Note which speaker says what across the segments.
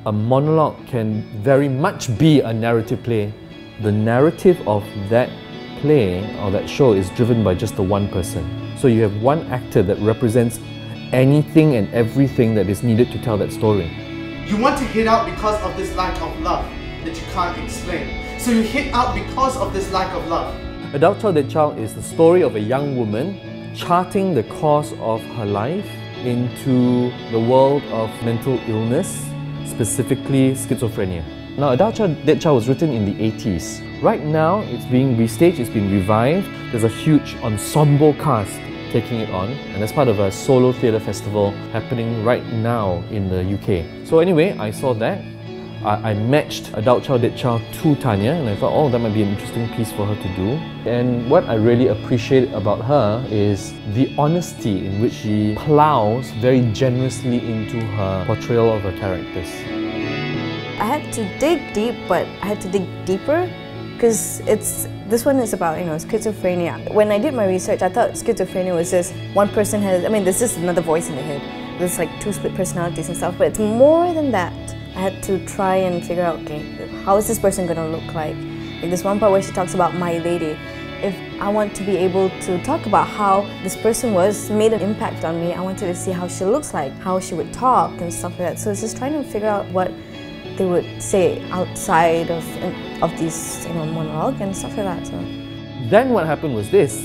Speaker 1: A monologue can very much be a narrative play. The narrative of that play or that show is driven by just the one person. So you have one actor that represents anything and everything that is needed to tell that story.
Speaker 2: You want to hit out because of this lack of love that you can't explain. So you hit out because of this lack of love.
Speaker 1: Adult Child Dead Child is the story of a young woman charting the course of her life into the world of mental illness, specifically schizophrenia. Now, Adult Child Dead Child was written in the 80s. Right now, it's being restaged, it's been revived. There's a huge ensemble cast taking it on, and that's part of a solo theatre festival happening right now in the UK. So anyway, I saw that. I matched Adult Child Dead Child to Tanya, and I thought, oh, that might be an interesting piece for her to do. And what I really appreciate about her is the honesty in which she plows very generously into her portrayal of her characters.
Speaker 3: I had to dig deep, but I had to dig deeper because this one is about, schizophrenia. When I did my research, I thought schizophrenia was just one person has, there's just another voice in the head. There's like two split personalities and stuff, but it's more than that. I had to try and figure out, okay, how is this person going to look like? Like this one part where she talks about my lady. If I want to be able to talk about how this person made an impact on me, I wanted to see how she looks like, how she would talk and stuff like that. So it's just trying to figure out what they would say outside of these monologue and stuff like that. So
Speaker 1: then what happened was this.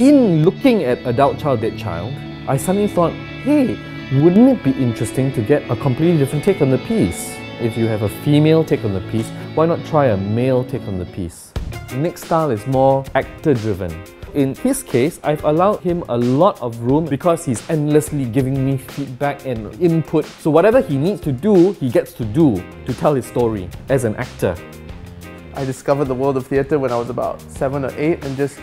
Speaker 1: In looking at Adult Child Dead Child, I suddenly thought, hey, wouldn't it be interesting to get a completely different take on the piece? If you have a female take on the piece, why not try a male take on the piece? Nick's style is more actor-driven. In his case, I've allowed him a lot of room because he's endlessly giving me feedback and input. So whatever he needs to do, he gets to do to tell his story as an actor.
Speaker 2: I discovered the world of theatre when I was about 7 or 8 and just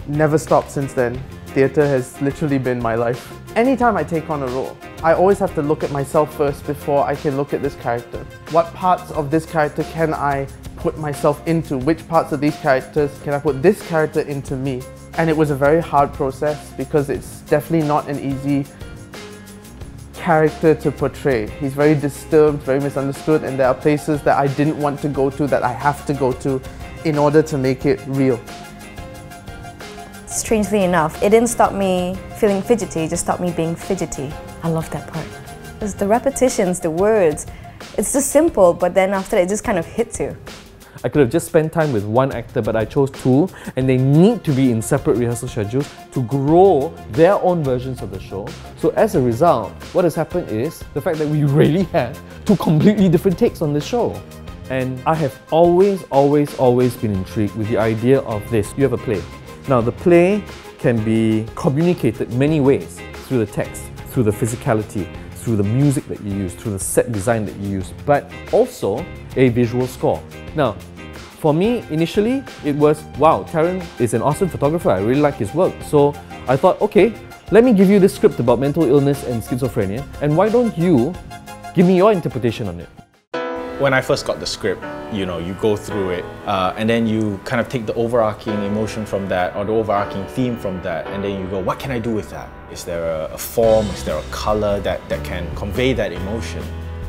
Speaker 2: never stopped since then. Theatre has literally been my life. Anytime I take on a role, I always have to look at myself first before I can look at this character. What parts of this character can I put myself into? Which parts of these characters can I put this character into me? And it was a very hard process because it's definitely not an easy character to portray. He's very disturbed, very misunderstood, and there are places that I didn't want to go to that I have to go to in order to make it real.
Speaker 3: strangely enough, it didn't stop me feeling fidgety, it just stopped me being fidgety. I love that part. It's the repetitions, the words. It's just simple, but then after that, it just kind of hits you.
Speaker 1: I could have just spent time with one actor, but I chose two, and they need to be in separate rehearsal schedules to grow their own versions of the show. So as a result, what has happened is the fact that we really have two completely different takes on this show. And I have always been intrigued with the idea of this. You have a play. Now the play can be communicated many ways, through the text, through the physicality, through the music that you use, through the set design that you use, but also a visual score. Now, for me, initially, it was, wow, Taran is an awesome photographer, I really like his work. So I thought, okay, let me give you this script about mental illness and schizophrenia, and why don't you give me your interpretation on it?
Speaker 4: When I first got the script, you go through it and then you kind of take the overarching emotion from that or the overarching theme from that, and then you go, what can I do with that? Is there a form, is there a color that can convey that emotion?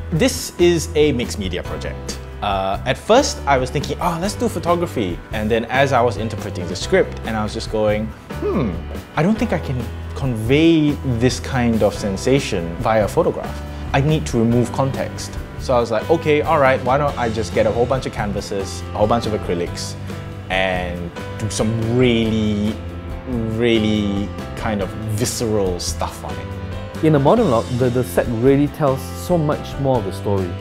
Speaker 4: This is a mixed media project. At first, I was thinking, oh, let's do photography. And then as I was interpreting the script, and I was just going, I don't think I can convey this kind of sensation via photograph. I need to remove context. So I was like, okay, all right, why don't I just get a whole bunch of canvases, a whole bunch of acrylics, and do some really kind of visceral stuff on it.
Speaker 1: In a monologue, the set really tells so much more of the story.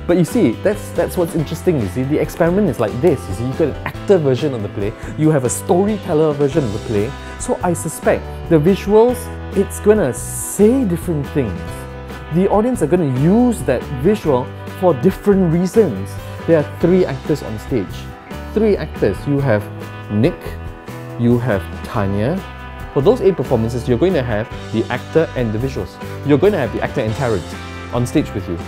Speaker 1: But you see, that's what's interesting, you see. The experiment is like this, you see. You've got an actor version of the play, you have a storyteller version of the play. So I suspect the visuals, it's gonna say different things. The audience are going to use that visual for different reasons. There are 3 actors on stage. 3 actors. You have Nick, you have Tanya. For those 8 performances, you're going to have the actor and the visuals. You're going to have the actor and Taran on stage with you.